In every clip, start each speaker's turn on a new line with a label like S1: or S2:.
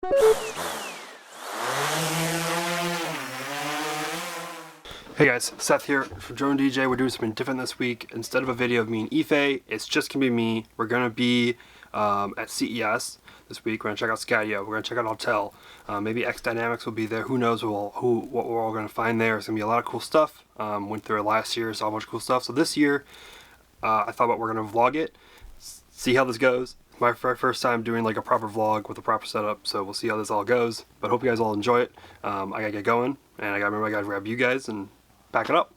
S1: Hey guys, Seth here from DroneDJ. We're doing something different this week. Instead of a video of me and Ife, it's just gonna be me. We're gonna be at CES this week. We're gonna check out Skydio. We're gonna check out Autel. Maybe X Dynamics will be there. Who knows what we're all gonna find there. It's gonna be a lot of cool stuff. Went through it last year, saw a bunch of cool stuff. So this year, I thought we're gonna vlog it, see how this goes. My first time doing like a proper vlog with a proper setup, so we'll see how this all goes. But hope you guys all enjoy it. I gotta get going, and I gotta grab you guys and back it up.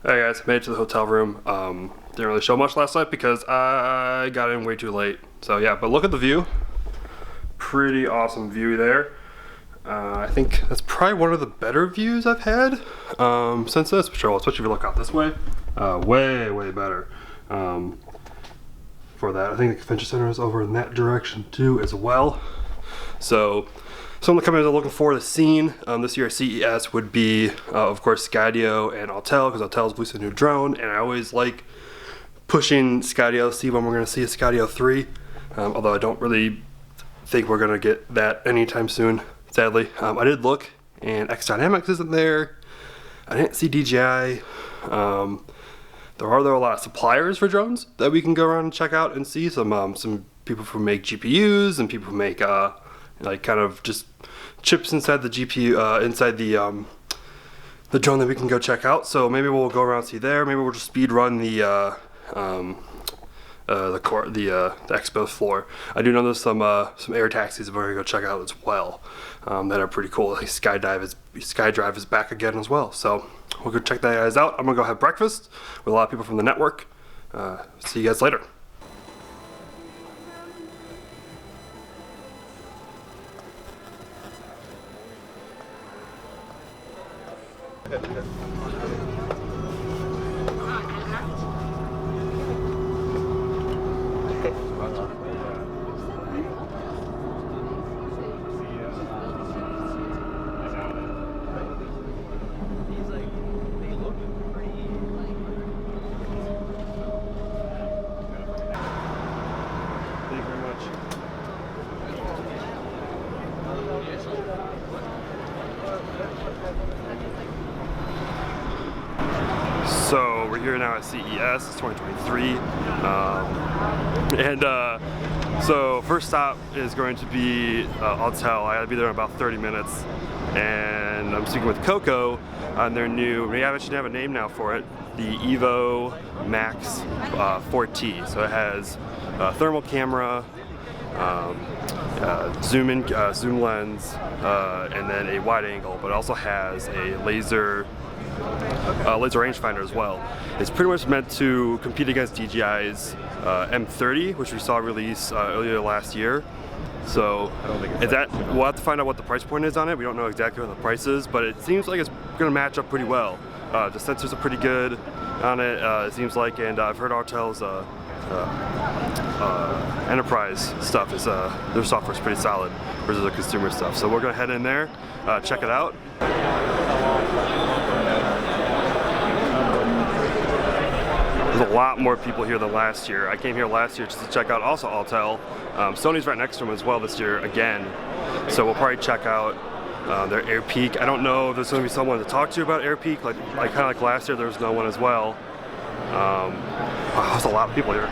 S1: Alright guys, made it to the hotel room. Didn't really show much last night because I got in way too late. So yeah, but look at the view. Pretty awesome view there. I think that's probably one of the better views I've had since this patrol, especially if you look out this way. Way better for that. I think the convention center is over in that direction too as well. So some of the companies I'm looking for to scene this year at CES would be, of course, Skydio and Autel, because Autel's released a new drone, and I always like pushing Skydio to see when we're going to see a Skydio 3, although I don't really think we're going to get that anytime soon, sadly. I did look, and X Dynamics isn't there. I didn't see DJI. There are a lot of suppliers for drones that we can go around and check out and see. Some people who make GPUs and people who make like kind of just chips inside the GPU, inside the drone that we can go check out. So maybe we'll go around and see there. Maybe we'll just speed run the expo floor. I do know there's some air taxis that we're gonna go check out as well that are pretty cool. I think SkyDrive is back again as well. So we'll go check that guys out. I'm gonna go have breakfast with a lot of people from the network. See you guys later. So we're here now at CES, it's 2023, so first stop is going to be Autel. I gotta be there in about 30 minutes, and I'm speaking with Coco on their new, we actually have a name now for it, the Evo Max 4T. So it has a thermal camera, zoom lens, and then a wide angle, but it also has a laser rangefinder as well. It's pretty much meant to compete against DJI's M30, which we saw release earlier last year. So we'll have to find out what the price point is on it. We don't know exactly what the price is, but it seems like it's going to match up pretty well. The sensors are pretty good on it, it seems like, and I've heard Autel's enterprise stuff is their software is pretty solid versus the consumer stuff. So we're going to head in there, check it out. There's a lot more people here than last year. I came here last year just to check out also Autel. Sony's right next to them as well this year again. So we'll probably check out their Air Peak. I don't know if there's going to be someone to talk to about Air Peak. Like kind of like last year, there was no one as well. Wow, there's a lot of people here.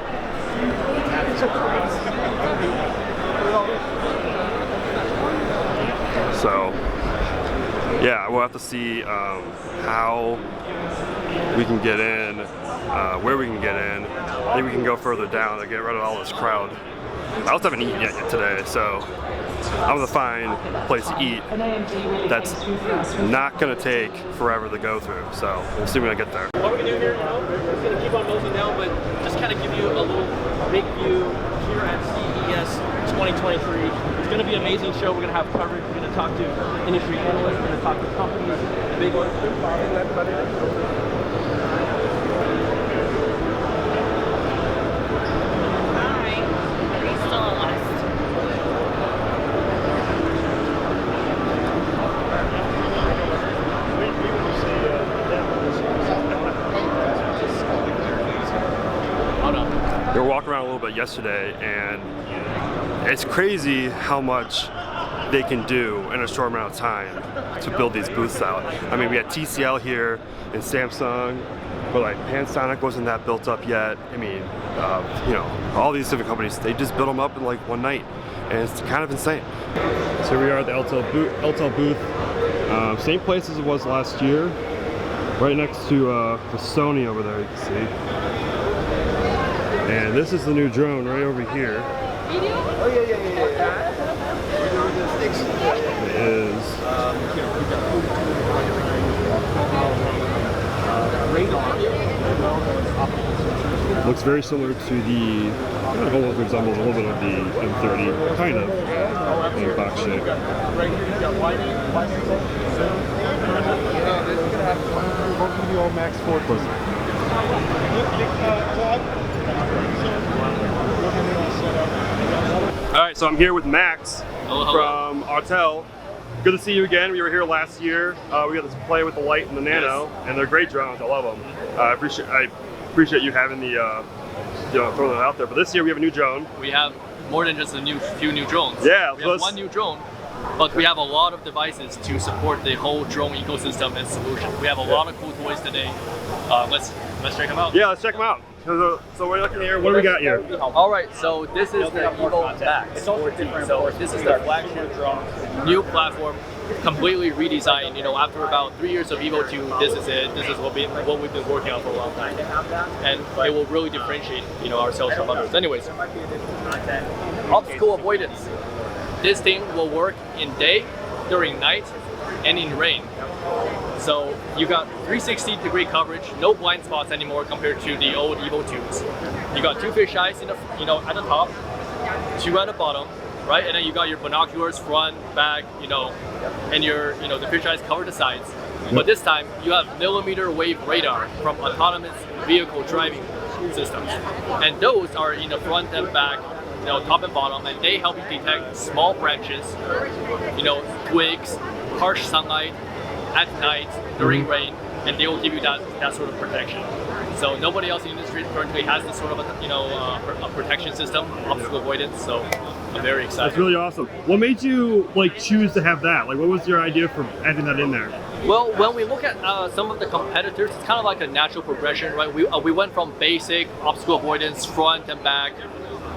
S1: So yeah, we'll have to see how we can get in, where we can get in. Maybe we can go further down to get rid of all this crowd. I also haven't eaten yet today, so I'm gonna find a place to eat that's not gonna take forever to go through. So we'll see when I get there.
S2: What we're gonna do here, we're gonna keep on nosing down, but just kind of give you a little big view here at CES 2023. It's gonna be an amazing show. We're gonna have coverage. We're gonna talk to industry analysts. We're gonna talk to companies, the big ones.
S1: We were walking around a little bit yesterday, and it's crazy how much they can do in a short amount of time to build these booths out. I mean, we had TCL here and Samsung, but like Panasonic wasn't that built up yet. I mean, you know, all these different companies, they just built them up in like one night, and it's kind of insane. So here we are at the Autel booth, same place as it was last year, right next to the Sony over there, you can see. And this is the new drone right over here.
S3: Oh yeah.
S1: It is. Looks very similar to the, kind of almost resembles a little bit of the M30, kind of, in box shape. Alright, so I'm here with Max from Autel. Good to see you again. We were here last year. We got to play with the Lite and the Nano, and they're great drones. I love them. I appreciate you having the, throwing it out there. But this year we have a new drone.
S2: We have more than just a few new drones.
S1: Yeah,
S2: we have one new drone, but we have a lot of devices to support the whole drone ecosystem and solution. We have a lot of cool toys today. Let's check them out.
S1: Yeah, let's check them out. So we're looking here. What do we got here?
S2: All right, so this is the Evo Max 14. So this is the flagship new platform, completely redesigned. You know, after about 3 years of Evo 2, this is it. This is what we've been working on for a long time, and it will really differentiate, you know, ourselves from others. Anyways, obstacle avoidance. This thing will work in day, during night, and in rain. So you got 360-degree coverage, no blind spots anymore compared to the old Evo 2s. You got 2 fish eyes in the, at the top, 2 at the bottom, right? And then you got your binoculars front, back, and your, the fish eyes cover the sides. But this time you have millimeter wave radar from autonomous vehicle driving systems, and those are in the front and back, top and bottom, and they help you detect small branches, twigs, harsh sunlight at night during rain, and they will give you that sort of protection. So nobody else in the industry currently has this sort of a protection system, obstacle avoidance. So I'm very excited.
S1: That's really awesome. What made you choose to have that? What was your idea for adding that in there?
S2: Well, when we look at some of the competitors, it's kind of like a natural progression, right? We went from basic obstacle avoidance front and back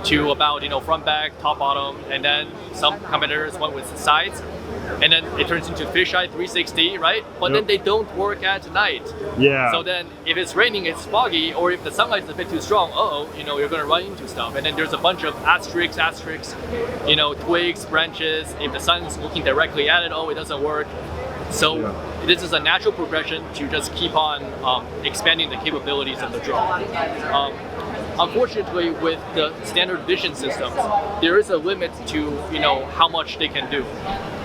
S2: to about front, back, top, bottom, and then some competitors went with the sides. And then it turns into fisheye 360, right? But then they don't work at night.
S1: Yeah.
S2: So then if it's raining, it's foggy, or if the sunlight is a bit too strong, you're gonna run into stuff. And then there's a bunch of asterisks, twigs, branches. If the sun's looking directly at it, it doesn't work. So this is a natural progression to just keep on expanding the capabilities of the drone. Unfortunately, with the standard vision systems, there is a limit to how much they can do.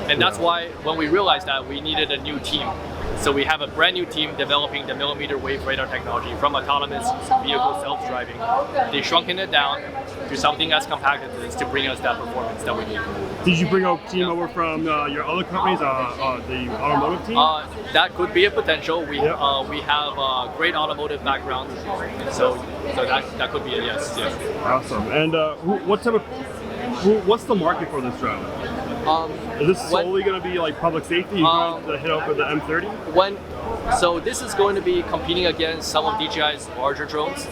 S2: And that's why when we realized that, we needed a new team. So we have a brand new team developing the millimeter wave radar technology from autonomous vehicle self-driving. They shrunken it down to something as compact as this to bring us that performance that we need.
S1: Did you bring a team over from your other companies, the automotive team?
S2: That could be a potential. We have a great automotive background, so that could be a yes.
S1: Awesome. And what's the market for this drone? Is this solely going to be public safety? You going to hit over the M30?
S2: So this is going to be competing against some of DJI's larger drones.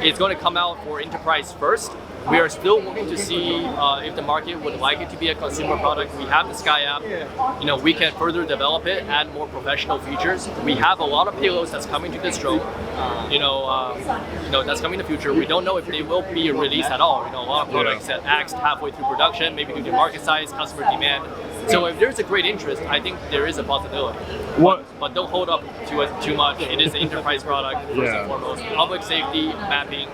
S2: It's going to come out for enterprise first. We are still looking to see if the market would like it to be a consumer product. We have the Sky app. We can further develop it, add more professional features. We have a lot of payloads that's coming to this drone. That's coming in the future. We don't know if they will be released at all. A lot of products that axed halfway through production, maybe due to market size, customer demand. So if there's a great interest, I think there is a possibility. But don't hold up to it too much. It is an enterprise product, first and foremost. Public safety, mapping,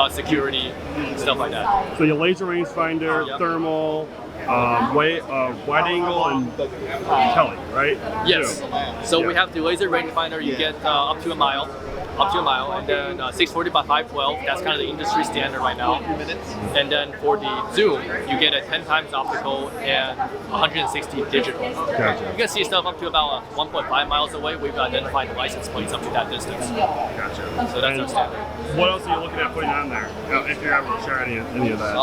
S2: security, stuff like that.
S1: So your laser rangefinder, thermal, wide angle, and tele, right?
S2: Yes. So we have the laser rangefinder. You get up to a mile. up to a mile, and then 640 by 512. That's kind of the industry standard right now. And then for the zoom, you get a 10 times optical and 160 digital.
S3: Gotcha.
S2: You can see stuff up to about 1.5 miles away. We've identified the license plates up to that distance.
S3: Gotcha.
S2: So that's our standard.
S3: What else are you looking at putting on there? If you're able to share any of that.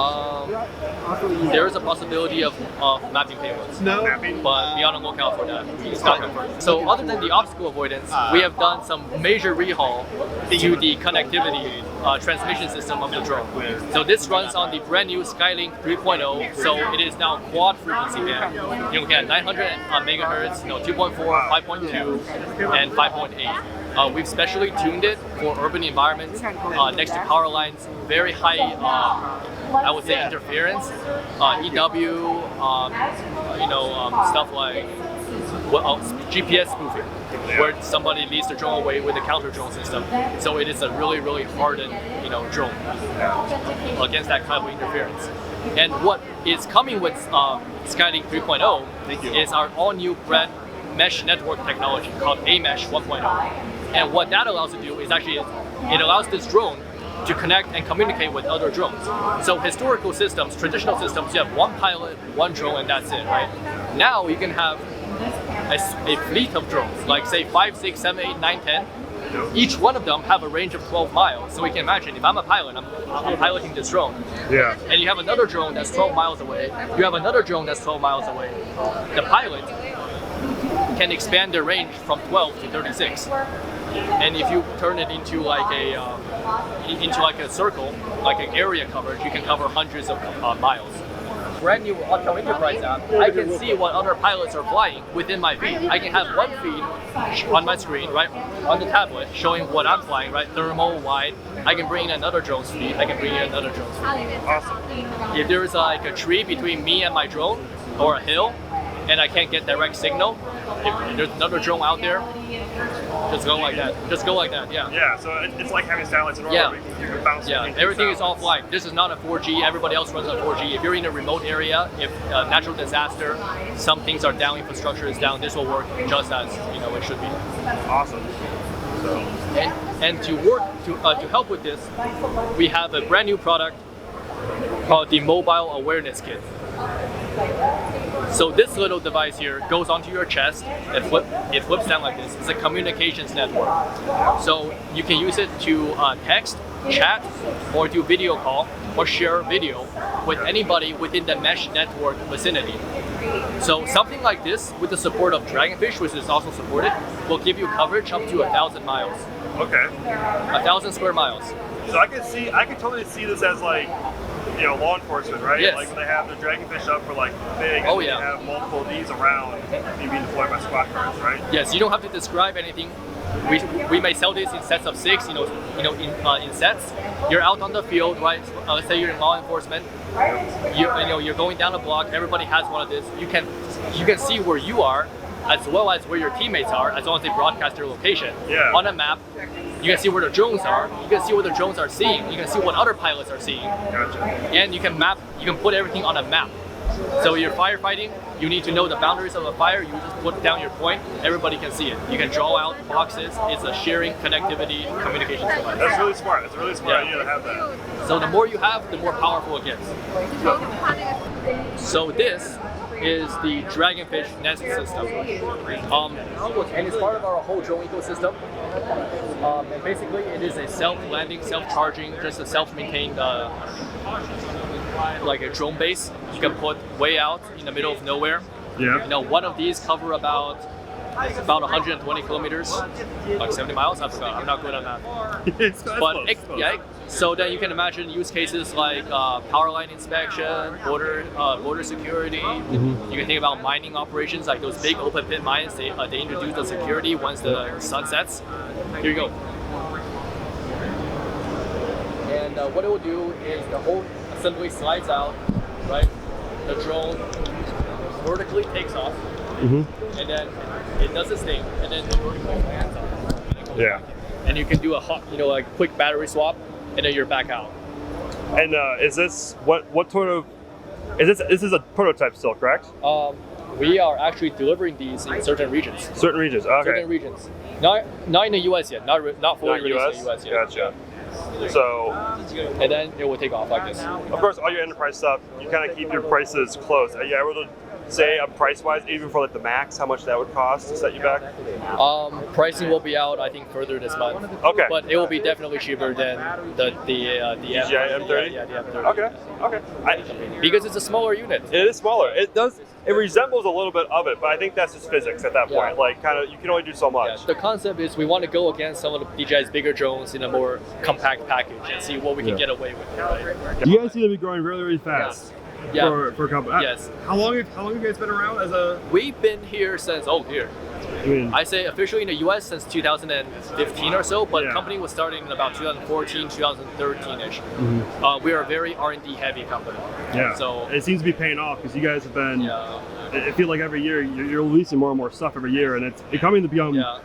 S2: There is a possibility of mapping payloads.
S3: Mapping?
S2: But be on the lookout for that. It's not confirmed. So other than the obstacle avoidance, we have done some major rehaul to the connectivity transmission system of the drone. So this runs on the brand new Skylink 3.0. So it is now quad frequency band. You can get 900 megahertz, 2.4, 5.2, and 5.8. We've specially tuned it for urban environments next to power lines, very high, I would say, interference, EW, stuff like GPS spoofing, where somebody leads the drone away with a counter drone system. So it is a really, really hardened, drone against that kind of interference. And what is coming with Skylink 3.0 is our all-new brand mesh network technology called AMesh 1.0. And what that allows to do is actually, it allows this drone to connect and communicate with other drones. So historical systems, traditional systems, you have one pilot, one drone, and that's it, right? Now you can have a fleet of drones, like say 5, 6, 7, 8, 9, 10. Each one of them have a range of 12 miles. So we can imagine, if I'm a pilot, I'm piloting this drone.
S3: Yeah.
S2: And you have another drone that's 12 miles away. You have another drone that's 12 miles away. The pilot can expand their range from 12 to 36. And if you turn it into like a circle, like an area coverage, you can cover hundreds of miles. Brand new Autel Enterprise app, I can see what other pilots are flying within my feed. I can have one feed on my screen, right, on the tablet, showing what I'm flying, right, thermal, wide. I can bring in another drone's feed. I can bring in another drone's feed.
S3: Awesome.
S2: If there is like a tree between me and my drone, or a hill, and I can't get direct signal, if there's another drone out there, just go like that. Just go like that, yeah.
S3: Yeah, so it's like having satellites in orbit.
S2: Yeah.
S3: You can bounce.
S2: Yeah, everything is offline. This is not a 4G. Everybody else runs on 4G. If you're in a remote area, if natural disaster, some things are down, infrastructure is down, this will work just as it should be.
S3: Awesome. So.
S2: And to work to help with this, we have a brand new product called the Mobile Awareness Kit. So this little device here goes onto your chest. It flips down like this. It's a communications network. So you can use it to text, chat, or do video call, or share video with anybody within the mesh network vicinity. So something like this, with the support of Dragonfish, which is also supported, will give you coverage up to 1,000 miles.
S3: Okay.
S2: 1,000 square miles.
S3: So I could totally see this as like, law enforcement, right?
S2: Yes.
S3: Like when they have the Dragonfish up for like big, and they have multiple of these around being deployed by squad cars, right?
S2: Yes, you don't have to describe anything. We may sell this in sets of 6, in sets. You're out on the field, right? Let's say you're in law enforcement. You're going down a block. Everybody has one of this. You can see where you are, as well as where your teammates are, as long as they broadcast their location.
S3: Yeah.
S2: On a map, you can see where the drones are. You can see what the drones are seeing. You can see what other pilots are seeing.
S3: Gotcha.
S2: And you can put everything on a map. So you're firefighting, you need to know the boundaries of the fire, you just put down your point, everybody can see it. You can draw out boxes, it's a sharing, connectivity, communication device.
S3: That's really smart. It's a really smart idea to have that.
S2: So the more you have, the more powerful it gets. So this is the Dragonfish Nest system. And it's part of our whole drone ecosystem. And basically it is a self-landing, self-charging, just a self-maintained like a drone base you can put way out in the middle of nowhere.
S3: Yeah.
S2: One of these cover about 120 kilometers, like 70 miles. I forgot. I'm not good on that.
S3: It's close.
S2: Yeah. So then you can imagine use cases like power line inspection, border security. Mm-hmm. You can think about mining operations, like those big open pit mines. They introduce the security once the sun sets. Here you go. And what it will do is the whole assembly slides out, right? The drone vertically takes off, and then it does its thing, and then the vertically lands on.
S3: Yeah.
S2: And you can do a quick battery swap, and then you're back out.
S3: And is this what sort of? This is a prototype still, correct?
S4: We are actually delivering these in certain regions.
S1: Certain regions, okay.
S4: Certain regions. Not in the US yet, not fully released in the US yet.
S1: Gotcha. So,
S4: and then it will take off like this.
S1: Of course, all your enterprise stuff, you kind of keep your prices close. Are you able to say price-wise, even for like the Max, how much that would cost to set you back?
S4: Pricing will be out, I think, further this month.
S1: Okay.
S4: But it will be definitely cheaper than the
S1: DJI M30?
S4: Yeah, the M30.
S1: Okay.
S4: Because it's a smaller unit.
S1: It is smaller. It resembles a little bit of it, but I think that's just physics at that point. Like, kind of, you can only do so much.
S4: Yeah, the concept is we want to go against some of the DJI's bigger drones in a more compact package and see what we can get away with. Right?
S1: You guys seem to be growing really, really fast.
S4: Yeah.
S1: For a company.
S4: Yes.
S1: How long have you guys been around as a?
S4: We've been here since I say officially in the US since 2015 or so, but the company was starting in about 2014, 2013-ish. Mm-hmm. We are a very R&D heavy company.
S1: Yeah.
S4: So
S1: it seems to be paying off because you guys have been. Yeah. I feel like every year you're releasing more and more stuff every year, and it's becoming to become. Yeah.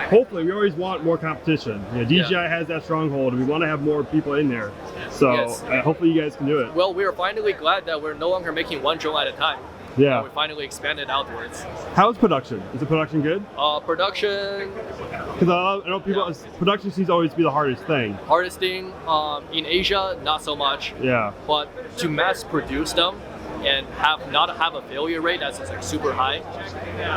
S1: Hopefully, we always want more competition. DJI has that stronghold, and we want to have more people in there. So hopefully you guys can do it.
S4: Well, we are finally glad that we're no longer making one drone at a time.
S1: Yeah.
S4: We finally expanded outwards.
S1: How's production? Is the production good?
S4: Production.
S1: Because I know people. Production seems to always be the hardest thing.
S4: Hardest thing in Asia, not so much.
S1: Yeah.
S4: But to mass produce them and not have a failure rate that's just like super high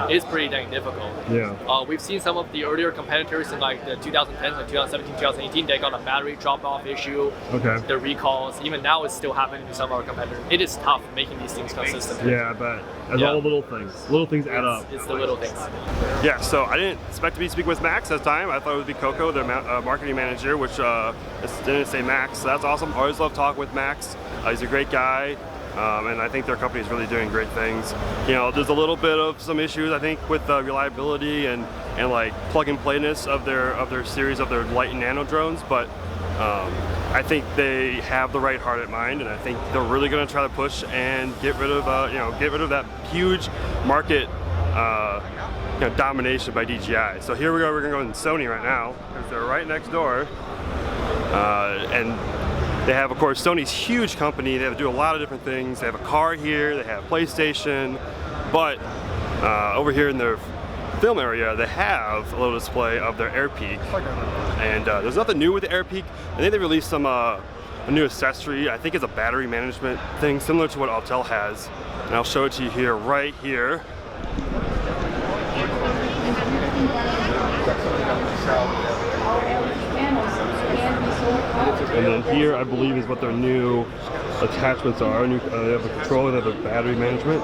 S4: is pretty dang difficult.
S1: Yeah.
S4: We've seen some of the earlier competitors in like the 2010s, like 2017, 2018, they got a battery drop-off issue.
S1: Okay.
S4: The recalls, even now it's still happening to some of our competitors. It is tough making these things consistent.
S1: Yeah, but as all the little things add up.
S4: It's the little things.
S1: Yeah, so I didn't expect to be speaking with Max this time. I thought it would be Coco, the marketing manager, which didn't say Max. So that's awesome. I always love talking with Max. He's a great guy. And I think their company is really doing great things. There's a little bit of some issues I think with reliability and like plug and playness of their series of their light and nano drones, but I think they have the right heart and mind, and I think they're really going to try to push and get rid of that huge market domination by DJI. So here we go. We're going to go in Sony right now because they're right next door, and they have, of course, Sony's huge company. They have to do a lot of different things. They have a car here, they have PlayStation, but over here in their film area, they have a little display of their AirPeak. And there's nothing new with the AirPeak. I think they released some a new accessory. I think it's a battery management thing, similar to what Autel has. And I'll show it to you here, right here. And then here, I believe, is what their new attachments are. They have a controller, they have a battery management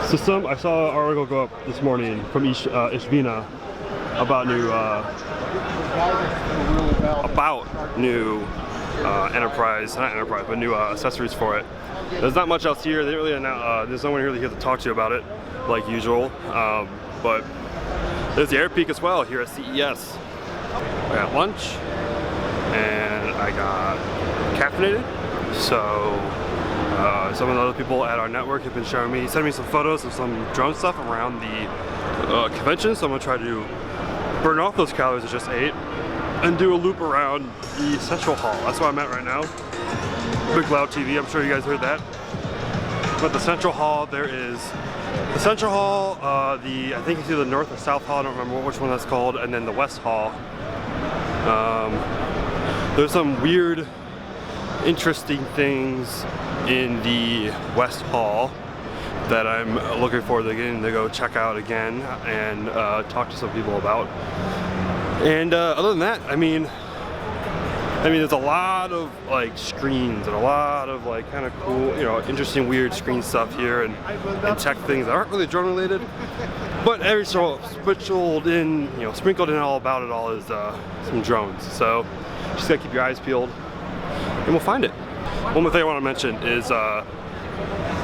S1: system. I saw an article go up this morning from Ishvina about new new accessories for it. There's not much else here. They really there's no one really here to talk to you about it, like usual. But there's the AirPeak as well here at CES. I got lunch and I got caffeinated. So some of the other people at our network have been sending me some photos of some drone stuff around the convention. So I'm gonna try to burn off those calories I just ate and do a loop around the central hall. That's where I'm at right now. Big loud TV, I'm sure you guys heard that. But the central hall, there is the central hall, I think it's either the north or south hall, I don't remember which one that's called, and then the west hall. There's some weird, interesting things in the west hall that I'm looking forward to getting to go check out again and talk to some people about. And other than that, I mean, there's a lot of like screens and a lot of like kind of cool, interesting, weird screen stuff here and tech things that aren't really drone related. But every so sprinkled in all about it all is some drones. So just gotta keep your eyes peeled, and we'll find it. One more thing I want to mention is I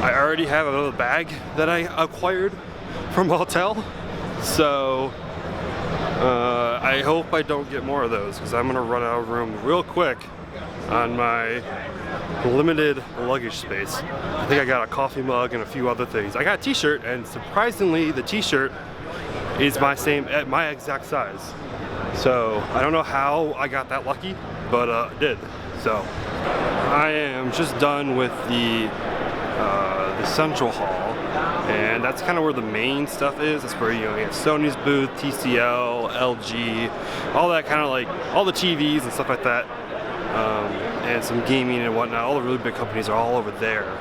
S1: already have another bag that I acquired from Autel. So I hope I don't get more of those because I'm gonna run out of room real quick on my limited luggage space. I think I got a coffee mug and a few other things. I got a t-shirt, and surprisingly the t-shirt is my exact size. So I don't know how I got that lucky, but I did. So I am just done with the the Central Hall, and that's kind of where the main stuff is. That's where, you know, you have Sony's booth, TCL, LG, all that kind of like, all the TVs and stuff like that, and some gaming and whatnot. All the really big companies are all over there.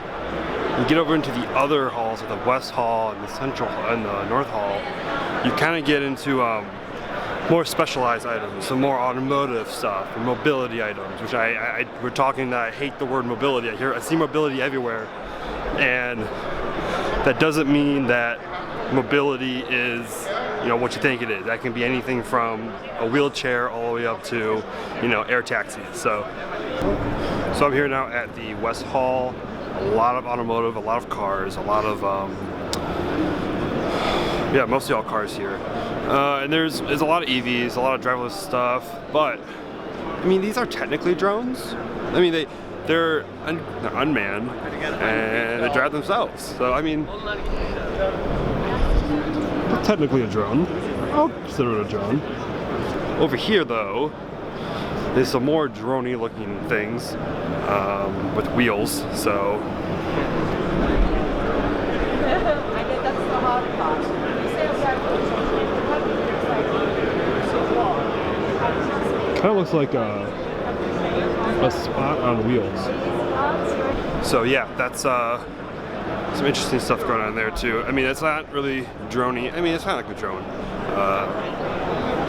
S1: You get over into the other halls, like the West Hall and the Central and the North Hall, you kind of get into more specialized items, some more automotive stuff, and mobility items, which we're talking that I hate the word mobility. I see mobility everywhere, and that doesn't mean that mobility is, you know, what you think it is. That can be anything from a wheelchair all the way up to, you know, air taxis. So I'm here now at the West Hall. A lot of automotive, a lot of cars, a lot of yeah, mostly all cars here. And there's a lot of EVs, a lot of driverless stuff, but I mean, these are technically drones. I mean, they're unmanned and they drive themselves. So I mean, technically a drone. I'll consider it a drone. Over here though, there's some more drone-y looking things with wheels. So kind of looks like a spot on wheels. So yeah, that's some interesting stuff going on there too. I mean, it's not really drone-y. I mean, it's not like a drone.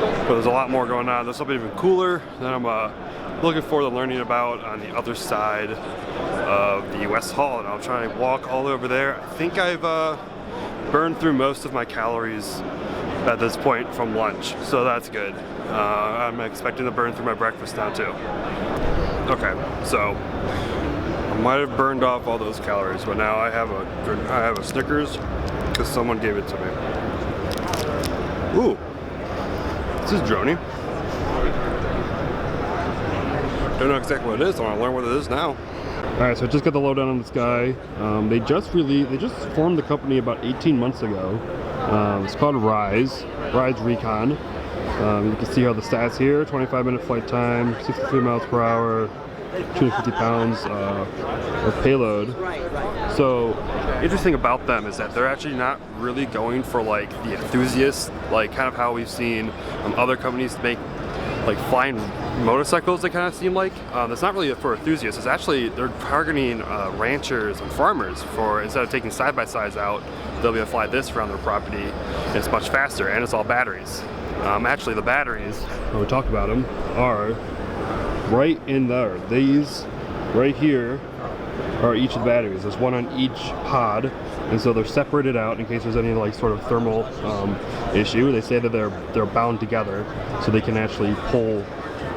S1: But there's a lot more going on. There's something even cooler that I'm looking forward to learning about on the other side of the West Hall, and I'll try and walk all over there. I think I've burned through most of my calories at this point from lunch, so that's good. I'm expecting to burn through my breakfast now too. Okay, so I might have burned off all those calories, but now I have a Snickers because someone gave it to me. Ooh, this is drony. Don't know exactly what it is. I want to learn what it is now. All right, so I just got the lowdown on this guy. They just formed the company about 18 months ago. It's called Rise Recon. You can see how the stats here: 25-minute flight time, 63 miles per hour, 250 pounds of payload. So interesting about them is that they're actually not really going for like the enthusiasts, like kind of how we've seen other companies make like flying motorcycles. They kind of seem like it's not really for enthusiasts. It's actually they're targeting ranchers and farmers. For instead of taking side-by-sides out, they'll be able to fly this around their property, and it's much faster, and it's all batteries. Actually, the batteries, when we talk about them, are right in there. These right here are each of the batteries. There's one on each pod, and so they're separated out in case there's any like sort of thermal issue. They say that they're bound together so they can actually pull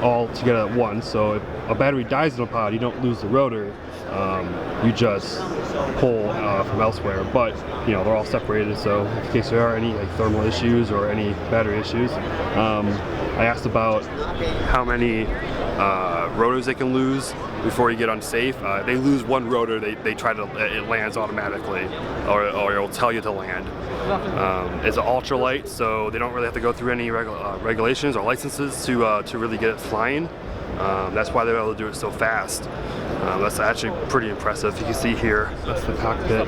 S1: all together at once. So if a battery dies in a pod, you don't lose the rotor. You just pull from elsewhere, but you know they're all separated, so in case there are any like thermal issues or any battery issues. I asked about how many rotors they can lose before you get unsafe. They lose one rotor, they try to, it lands automatically, or it'll tell you to land. It's an ultralight, so they don't really have to go through any regulations or licenses to really get it flying. That's why they're able to do it so fast. That's actually pretty impressive. You can see here, that's the cockpit.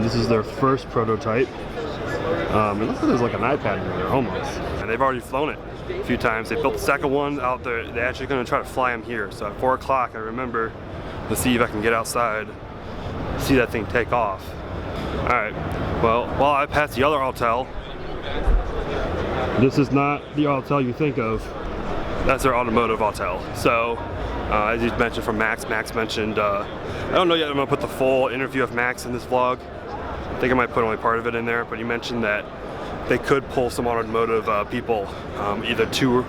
S1: This is their first prototype. It looks like there's like an iPad in there almost. And they've already flown it a few times. They built the second one out there. They're actually going to try to fly them here. So at 4 o'clock, I remember to see if I can get outside, see that thing take off. All right, well, while I pass the other Autel, this is not the Autel you think of. That's their automotive Autel. So, as you mentioned from Max mentioned, I don't know yet, I'm gonna put the full interview of Max in this vlog. I think I might put only part of it in there, but he mentioned that they could pull some automotive people, either to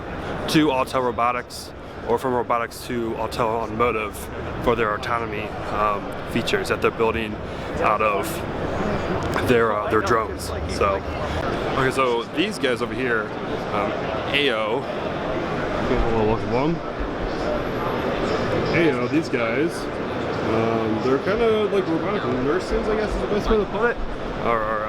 S1: Autel Robotics or from robotics to Autel Automotive for their autonomy features that they're building out of their drones. So, okay, so these guys over here, AO, give a little look at them. AO, these guys, they're kind of like robotic nurses, I guess is the best way to put it. Or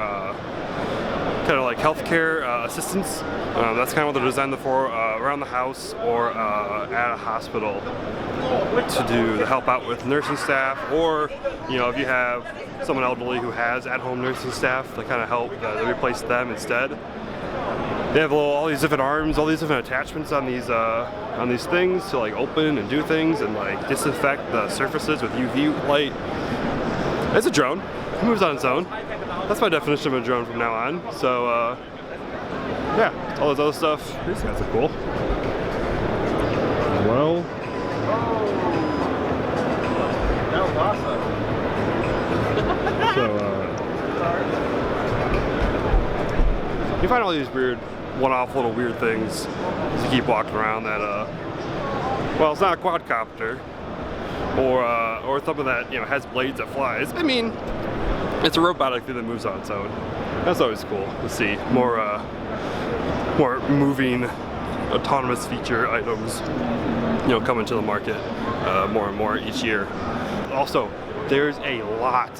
S1: kind of like healthcare assistance. That's kind of what they're designed for, around the house or at a hospital to help out with nursing staff, or you know, if you have someone elderly who has at-home nursing staff to kind of help to replace them instead. They have all these different arms, all these different attachments on these things to like open and do things and like disinfect the surfaces with UV light. It's a drone. It moves on its own. That's my definition of a drone from now on. So yeah, all this other stuff. These guys are cool. Well,
S2: That was awesome.
S1: so you find all these weird, one-off little weird things as you keep walking around that well, it's not a quadcopter or something that, you know, has blades that flies. I mean, it's a robotic thing that moves on its own. That's always cool to see more moving autonomous feature items, you know, coming to the market more and more each year. Also, there's a lot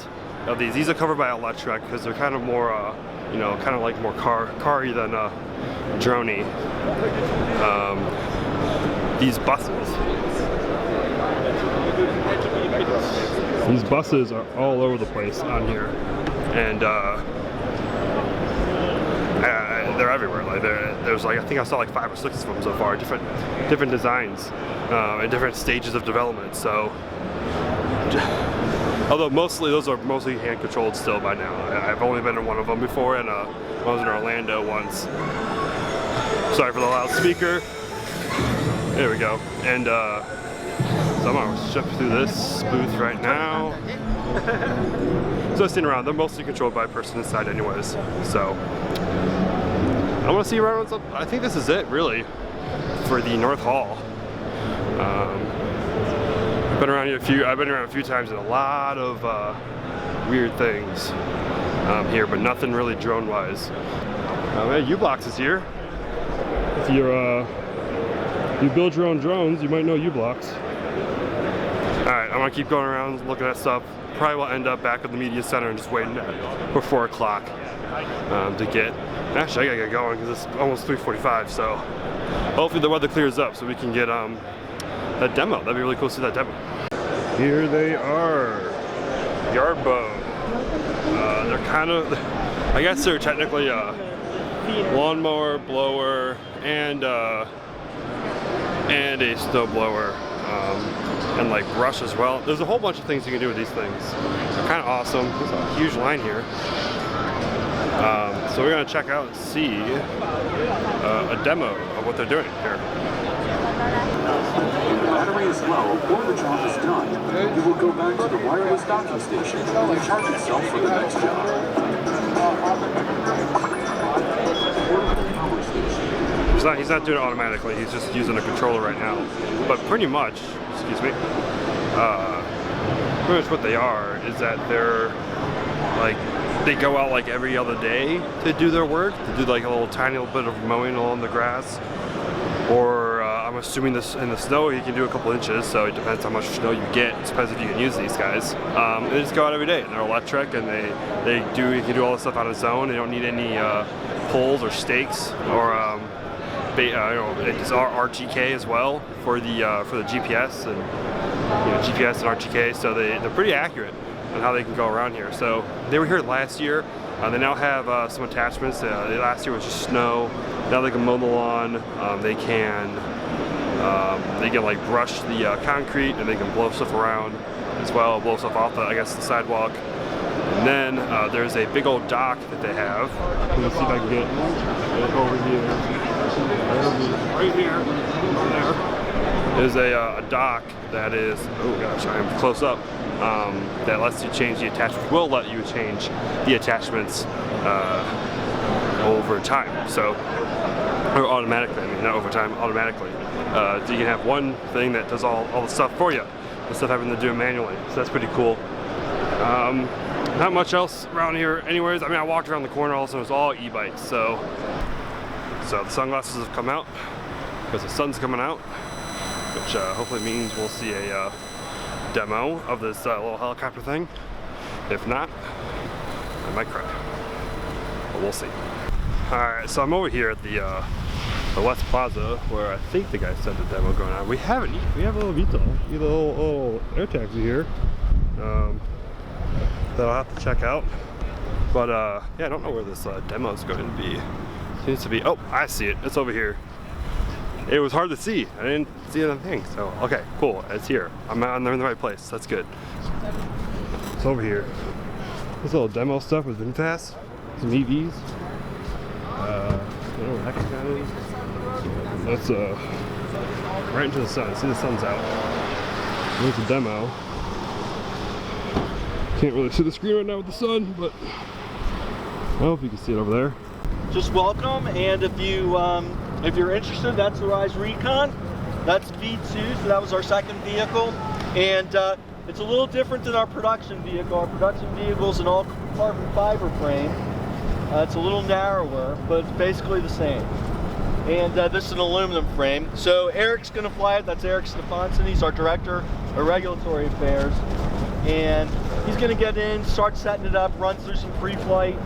S1: of these. These are covered by Electrek because they're kind of more you know, kind of like more car-y than drone-y. These buses. These buses are all over the place on here, and they're everywhere. Like there's like, I think I saw like 5 or 6 of them so far, different designs and different stages of development. So, although those are mostly hand controlled still by now. I've only been in one of them before, and I was in Orlando once. Sorry for the loudspeaker. There we go. And so I'm gonna shift through this booth right now. So I've seen around. They're mostly controlled by a person inside anyways. So I want to see around. I think this is it really for the North Hall. I've been around here I've been around a few times, and a lot of weird things here, but nothing really drone-wise. U-Blocks is here. If you build your own drones, you might know U-Blocks. All right, I'm gonna keep going around looking at stuff. Probably will end up back at the media center and just waiting for 4 o'clock to get. Actually, I gotta get going because it's almost 3:45. So hopefully the weather clears up so we can get that demo. That'd be really cool to see that demo. Here they are, Yardbo. They're kind of, I guess they're technically a lawnmower, blower, and a snow blower, and like brush as well. There's a whole bunch of things you can do with these things. They're kind of awesome. There's a huge line here. So we're gonna check out and see a demo of what they're doing here.
S5: When the battery is low or the job is done, you will go back to the wireless docking station and charge itself for the next job.
S1: He's not doing it automatically, he's just using a controller right now. But pretty much, excuse me, pretty much what they are is that they're like, they go out like every other day to do their work, to do like a little tiny little bit of mowing along the grass. Or I'm assuming this in the snow you can do a couple inches, so it depends how much snow you get. It depends if you can use these guys. They just go out every day. They're Electrek, and you can do all this stuff on its own. They don't need any poles or stakes or it's RGK as well for the GPS and GPS and RGK. So they're pretty accurate on how they can go around here. So they were here last year. They now have some attachments. Last year was just snow. Now they can mow the lawn. They can like brush the concrete, and they can blow stuff around as well, blow stuff off the sidewalk. And then there's a big old dock that they have. Let's see if I can get it over here. Right here, there. There's a dock that is, oh gosh, I am close up. That lets you change the attachments, will let you change the attachments over time. So, or automatically, I mean, not over time, automatically. So you can have one thing that does all the stuff for you, instead of having to do it manually. So that's pretty cool. Not much else around here anyways. I mean, I walked around the corner also, it's all e-bikes. So the sunglasses have come out because the sun's coming out, which hopefully means we'll see a demo of this little helicopter thing. If not, I might cry, but we'll see. Alright, so I'm over here at the West Plaza where I think the guy said the demo going on. We have a little VTOL, a little air taxi here that I'll have to check out. But yeah, I don't know where this demo is going to be. It seems to be, oh, I see it. It's over here. It was hard to see. I didn't see anything. So, okay, cool. It's here. I'm in the right place. That's good. It's over here. This little demo stuff with VinFast, some EVs. I don't know what the heck that is. That's right into the sun. See, the sun's out. There's the demo. Can't really see the screen right now with the sun, but I hope you can see it over there.
S6: Just welcome, and if you're interested, that's the Rise Recon. That's V2, so that was our second vehicle, and it's a little different than our production vehicle. Our production vehicle is an all carbon fiber frame. It's a little narrower, but it's basically the same. And this is an aluminum frame. So Eric's going to fly it. That's Eric Stefanson. He's our director of regulatory affairs, and he's going to get in, start setting it up, run through some pre-flight,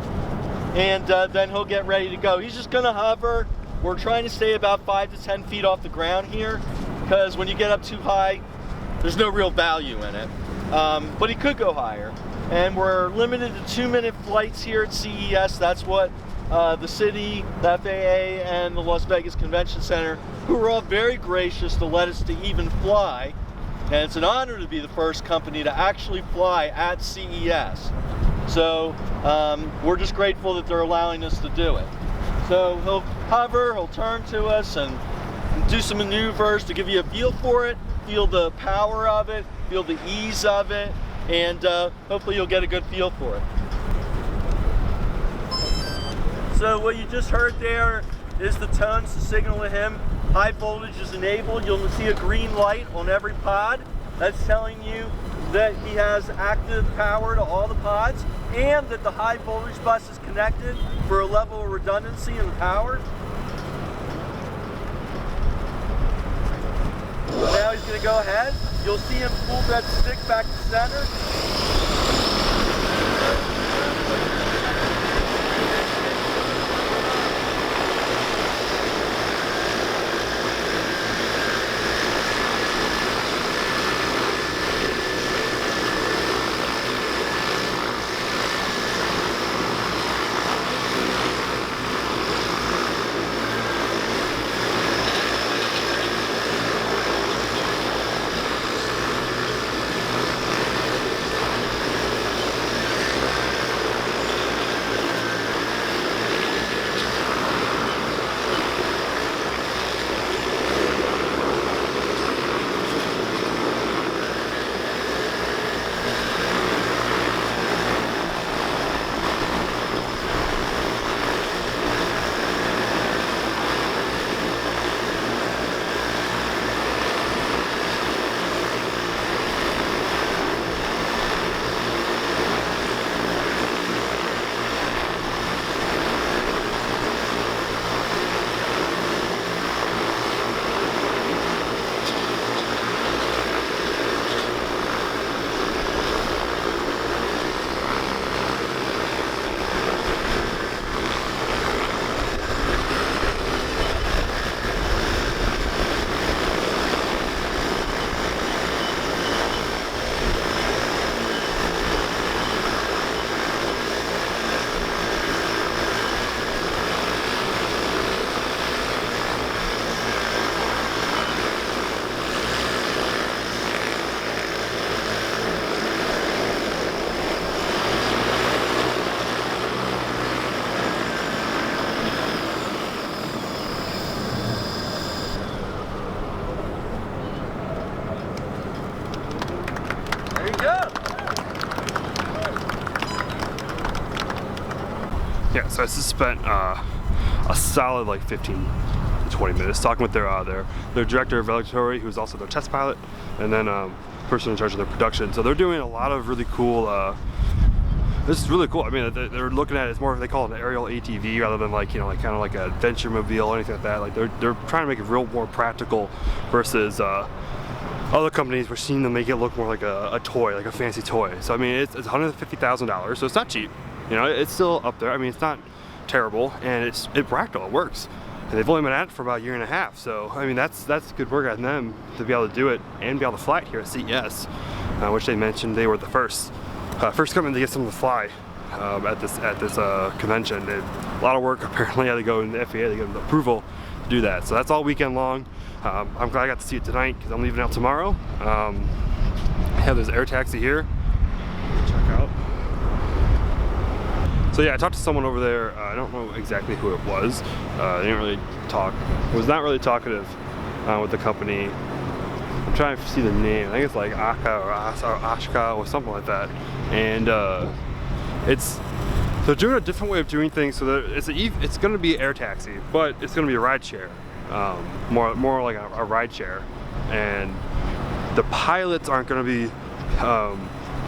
S6: and then he'll get ready to go. He's just going to hover. We're trying to stay about 5 to 10 feet off the ground here, because when you get up too high, there's no real value in it. But he could go higher. And we're limited to 2-minute flights here at CES. That's what the city, the FAA, and the Las Vegas Convention Center, who are all very gracious to let us to even fly. And it's an honor to be the first company to actually fly at CES. So we're just grateful that they're allowing us to do it. So he'll hover, he'll turn to us and do some maneuvers to give you a feel for it, feel the power of it, feel the ease of it, and hopefully you'll get a good feel for it. So what you just heard there is the tones to signal to him high voltage is enabled. You'll see a green light on every pod. That's telling you that he has active power to all the pods, and that the high voltage bus is connected for a level of redundancy in the power. Now he's going to go ahead. You'll see him pull that stick back to center.
S1: Yeah, so I just spent a solid like 15 to 20 minutes talking with their director of regulatory, who's also their test pilot, and then person in charge of their production. So they're doing a lot of really cool. This is really cool. I mean, they're looking at it, it's more, they call it an aerial ATV rather than like, you know, like kind of like a venture mobile or anything like that. Like they're trying to make it real more practical versus other companies. We're seeing them make it look more like a toy, like a fancy toy. So I mean, it's $150,000, so it's not cheap. You know, it's still up there. I mean, it's not terrible, and it practical, it works. And they've only been at it for about a year and a half, so I mean that's good work on them to be able to do it and be able to fly it here at CES, which they mentioned they were the first company to get something to fly at this convention. A lot of work apparently had to go in the FAA to get them the approval to do that. So that's all weekend long. I'm glad I got to see it tonight because I'm leaving out tomorrow. I have this air taxi here. Check out. So yeah, I talked to someone over there. I don't know exactly who it was. They didn't really talk. Was not really talkative with the company. I'm trying to see the name. I think it's like Aka or Ashka or something like that. And they're doing a different way of doing things. So it's going to be air taxi, but it's going to be a ride share, more like a ride share. And the pilots aren't going to be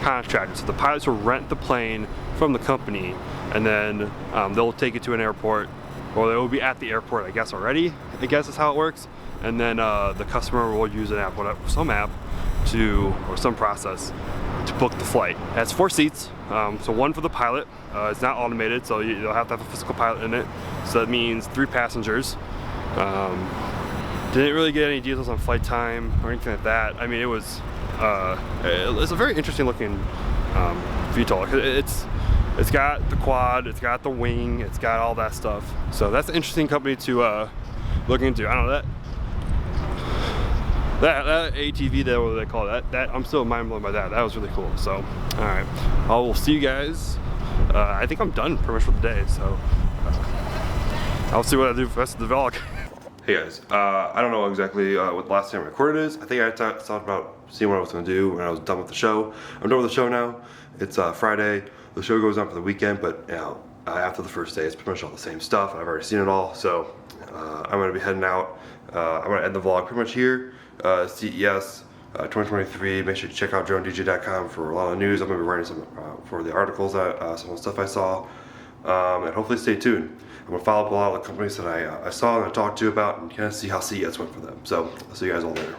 S1: contracted. So the pilots will rent the plane from the company, and then they'll take it to an airport, or they will be at the airport, I guess, already. I guess is how it works. And then the customer will use an app, some app, or some process to book the flight. It has 4 seats, so 1 for the pilot. It's not automated, so you'll have to have a physical pilot in it. So that means 3 passengers. Didn't really get any details on flight time or anything like that. I mean, it's a very interesting looking VTOL. It's got the quad, it's got the wing, it's got all that stuff. So that's an interesting company to look into. I don't know that ATV there, what do they call it? That I'm still mind blown by that. That was really cool. So, all right, I will see you guys. I think I'm done pretty much for the day. So I'll see what I do for the rest of the vlog. Hey guys, I don't know exactly what the last time I recorded is. I think I talked about seeing what I was going to do when I was done with the show. I'm done with the show now. It's Friday. The show goes on for the weekend, but you know, after the first day, it's pretty much all the same stuff. I've already seen it all, so I'm going to be heading out. I'm going to end the vlog pretty much here. CES 2023. Make sure you check out DroneDJ.com for a lot of news. I'm going to be writing some for the articles, some of the stuff I saw, and hopefully stay tuned. I'm going to follow up a lot of the companies that I saw and I talked to about and kind of see how CES went for them. So I'll see you guys all later.